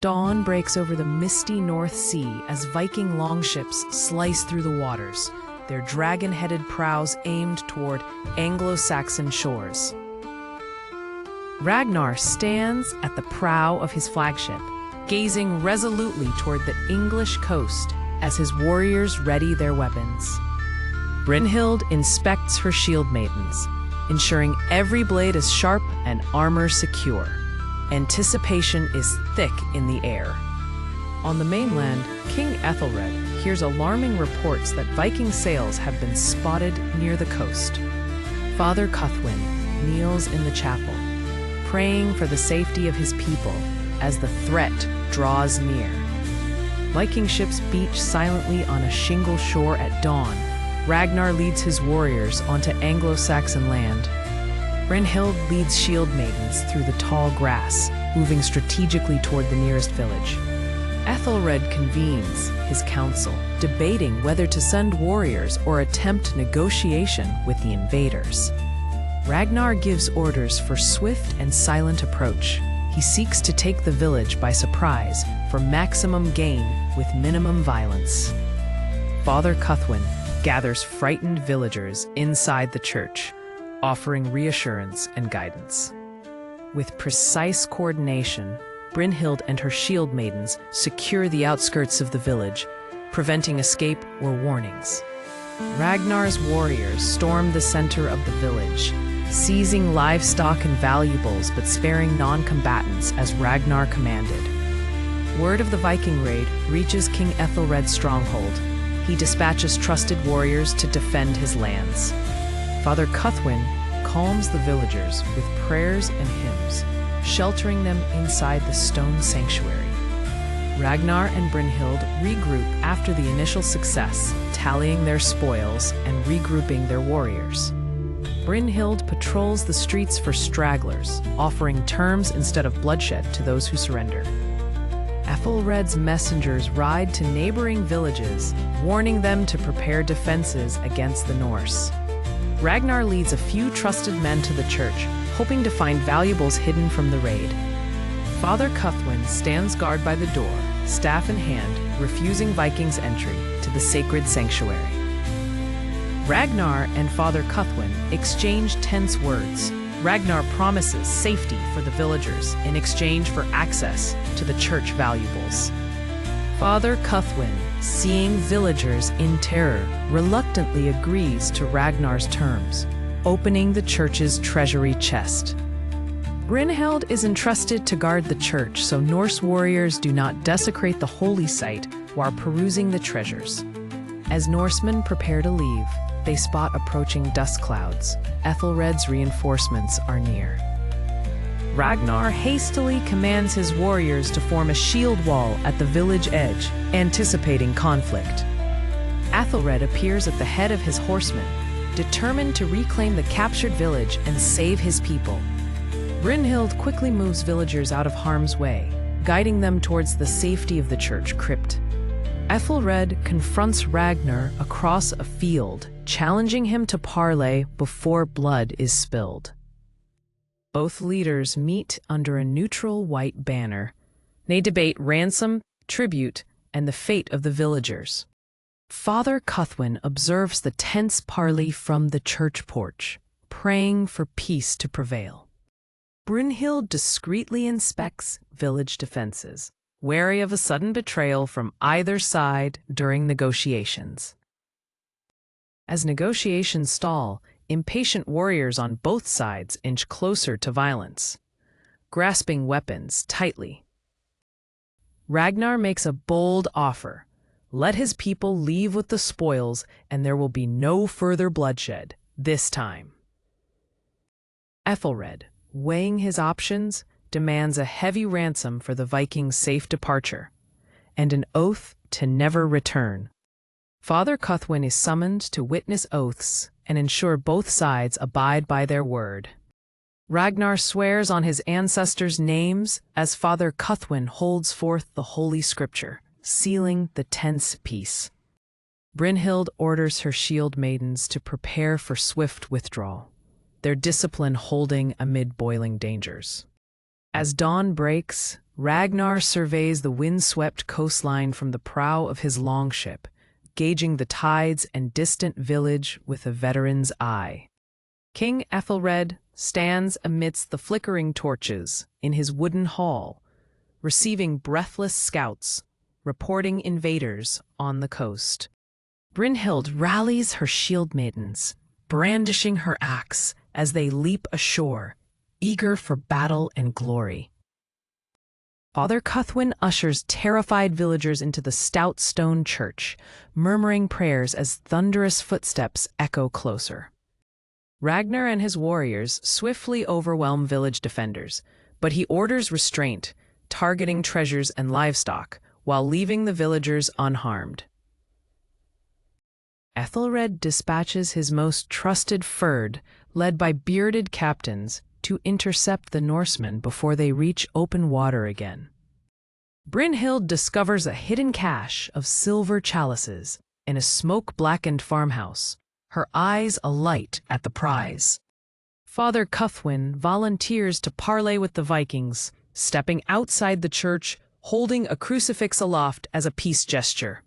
Dawn breaks over the misty North Sea as Viking longships slice through the waters, their dragon-headed prows aimed toward Anglo-Saxon shores. Ragnar stands at the prow of his flagship, gazing resolutely toward the English coast as his warriors ready their weapons. Brynhild inspects her shield maidens, ensuring every blade is sharp and armor secure. Anticipation is thick in the air. On the mainland, King Ethelred hears alarming reports that Viking sails have been spotted near the coast. Father Cuthwin kneels in the chapel, praying for the safety of his people as the threat draws near. Viking ships beach silently on a shingle shore at dawn. Ragnar leads his warriors onto Anglo-Saxon land. Brynhild leads shield maidens through the tall grass, moving strategically toward the nearest village. Ethelred convenes his council, debating whether to send warriors or attempt negotiation with the invaders. Ragnar gives orders for swift and silent approach. He seeks to take the village by surprise for maximum gain with minimum violence. Father Cuthwin gathers frightened villagers inside the church, offering reassurance and guidance. With precise coordination, Brynhild and her shield maidens secure the outskirts of the village, preventing escape or warnings. Ragnar's warriors storm the center of the village, seizing livestock and valuables but sparing non-combatants as Ragnar commanded. Word of the Viking raid reaches King Ethelred's stronghold. He dispatches trusted warriors to defend his lands. Father Cuthwin calms the villagers with prayers and hymns, sheltering them inside the stone sanctuary. Ragnar and Brynhild regroup after the initial success, tallying their spoils and regrouping their warriors. Brynhild patrols the streets for stragglers, offering terms instead of bloodshed to those who surrender. Ethelred's messengers ride to neighboring villages, warning them to prepare defenses against the Norse. Ragnar leads a few trusted men to the church, hoping to find valuables hidden from the raid. Father Cuthwin stands guard by the door, staff in hand, refusing Vikings' entry to the sacred sanctuary. Ragnar and Father Cuthwin exchange tense words. Ragnar promises safety for the villagers in exchange for access to the church valuables. Father Cuthwin, seeing villagers in terror, reluctantly agrees to Ragnar's terms, opening the church's treasury chest. Brynhild is entrusted to guard the church so Norse warriors do not desecrate the holy site while perusing the treasures. As Norsemen prepare to leave, they spot approaching dust clouds. Ethelred's reinforcements are near. Ragnar hastily commands his warriors to form a shield wall at the village edge, anticipating conflict. Ethelred appears at the head of his horsemen, determined to reclaim the captured village and save his people. Brynhild quickly moves villagers out of harm's way, guiding them towards the safety of the church crypt. Ethelred confronts Ragnar across a field, challenging him to parley before blood is spilled. Both leaders meet under a neutral white banner. They debate ransom, tribute, and the fate of the villagers. Father Cuthwin observes the tense parley from the church porch, praying for peace to prevail. Brynhild discreetly inspects village defenses, wary of a sudden betrayal from either side during negotiations. As negotiations stall, impatient warriors on both sides inch closer to violence, grasping weapons tightly. Ragnar makes a bold offer. Let his people leave with the spoils, and there will be no further bloodshed this time. Ethelred, weighing his options, demands a heavy ransom for the Vikings' safe departure, and an oath to never return. Father Cuthwin is summoned to witness oaths and ensure both sides abide by their word. Ragnar swears on his ancestors' names as Father Cuthwin holds forth the Holy Scripture, sealing the tense peace. Brynhild orders her shield maidens to prepare for swift withdrawal, their discipline holding amid boiling dangers. As dawn breaks, Ragnar surveys the wind-swept coastline from the prow of his longship, gauging the tides and distant village with a veteran's eye. King Ethelred stands amidst the flickering torches in his wooden hall, receiving breathless scouts, reporting invaders on the coast. Brynhild rallies her shield maidens, brandishing her axe as they leap ashore, eager for battle and glory. Father Cuthwin ushers terrified villagers into the stout stone church, murmuring prayers as thunderous footsteps echo closer. Ragnar and his warriors swiftly overwhelm village defenders, but he orders restraint, targeting treasures and livestock, while leaving the villagers unharmed. Ethelred dispatches his most trusted Fyrd, led by bearded captains, to intercept the Norsemen before they reach open water again. Brynhild discovers a hidden cache of silver chalices in a smoke-blackened farmhouse, her eyes alight at the prize. Father Cuthwin volunteers to parley with the Vikings, stepping outside the church, holding a crucifix aloft as a peace gesture.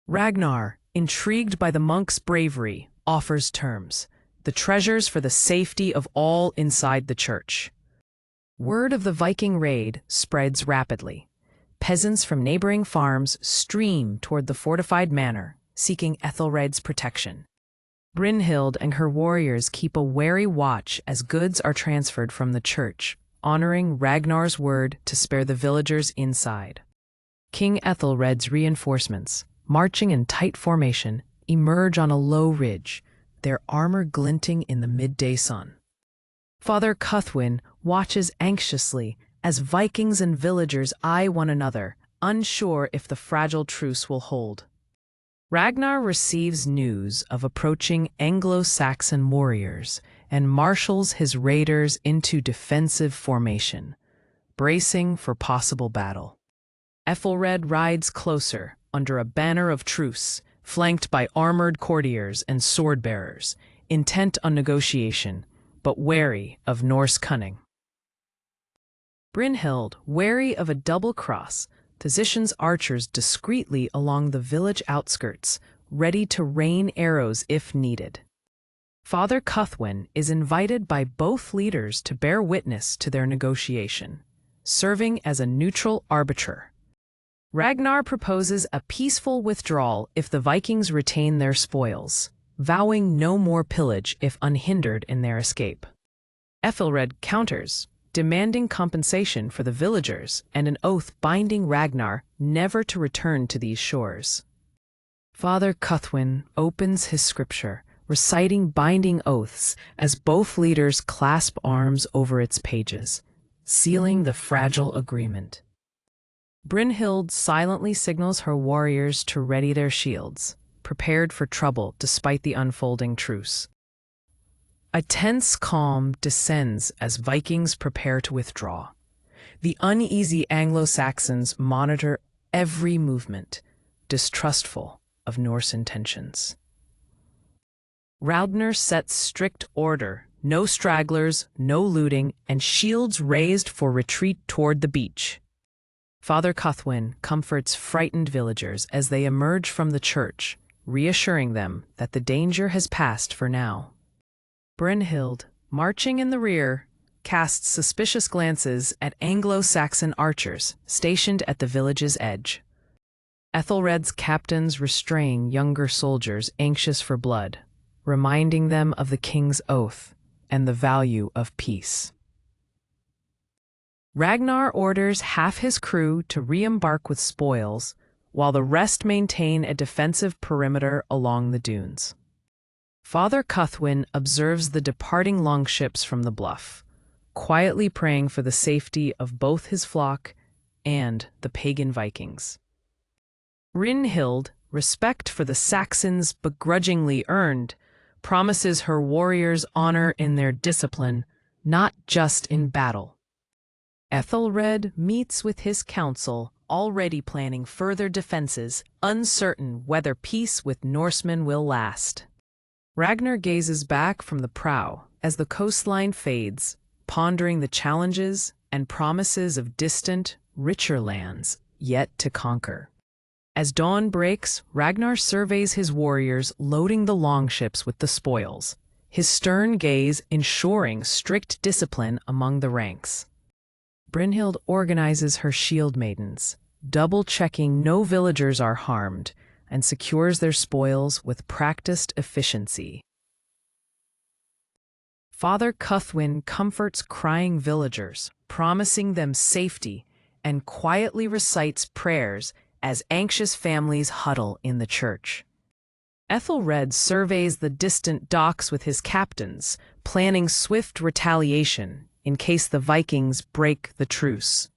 Ragnar, intrigued by the monk's bravery, offers terms: the treasures for the safety of all inside the church. Word of the Viking raid spreads rapidly. Peasants from neighboring farms stream toward the fortified manor, seeking Ethelred's protection. Brynhild and her warriors keep a wary watch as goods are transferred from the church, honoring Ragnar's word to spare the villagers inside. King Ethelred's reinforcements, marching in tight formation, emerge on a low ridge, their armor glinting in the midday sun. Father Cuthwin watches anxiously as Vikings and villagers eye one another, unsure if the fragile truce will hold. Ragnar receives news of approaching Anglo-Saxon warriors and marshals his raiders into defensive formation, bracing for possible battle. Ethelred rides closer under a banner of truce, flanked by armored courtiers and sword-bearers, intent on negotiation, but wary of Norse cunning. Brynhild, wary of a double cross, positions archers discreetly along the village outskirts, ready to rain arrows if needed. Father Cuthwin is invited by both leaders to bear witness to their negotiation, serving as a neutral arbiter. Ragnar proposes a peaceful withdrawal if the Vikings retain their spoils, vowing no more pillage if unhindered in their escape. Ethelred counters, demanding compensation for the villagers and an oath binding Ragnar never to return to these shores. Father Cuthwin opens his scripture, reciting binding oaths as both leaders clasp arms over its pages, sealing the fragile agreement. Brynhild silently signals her warriors to ready their shields, prepared for trouble despite the unfolding truce. A tense calm descends as Vikings prepare to withdraw. The uneasy Anglo-Saxons monitor every movement, distrustful of Norse intentions. Ragnar sets strict order: no stragglers, no looting, and shields raised for retreat toward the beach. Father Cuthwin comforts frightened villagers as they emerge from the church, reassuring them that the danger has passed for now. Brynhild, marching in the rear, casts suspicious glances at Anglo-Saxon archers stationed at the village's edge. Ethelred's captains restrain younger soldiers anxious for blood, reminding them of the king's oath and the value of peace. Ragnar orders half his crew to re-embark with spoils, while the rest maintain a defensive perimeter along the dunes. Father Cuthwin observes the departing longships from the bluff, quietly praying for the safety of both his flock and the pagan Vikings. Brynhild, respect for the Saxons begrudgingly earned, promises her warriors honor in their discipline, not just in battle. Ethelred meets with his council, already planning further defenses, uncertain whether peace with Norsemen will last. Ragnar gazes back from the prow as the coastline fades, pondering the challenges and promises of distant, richer lands yet to conquer. As dawn breaks, Ragnar surveys his warriors loading the longships with the spoils, his stern gaze ensuring strict discipline among the ranks. Brynhild organizes her shield maidens, double-checking no villagers are harmed, and secures their spoils with practiced efficiency. Father Cuthwin comforts crying villagers, promising them safety, and quietly recites prayers as anxious families huddle in the church. Ethelred surveys the distant docks with his captains, planning swift retaliation in case the Vikings break the truce.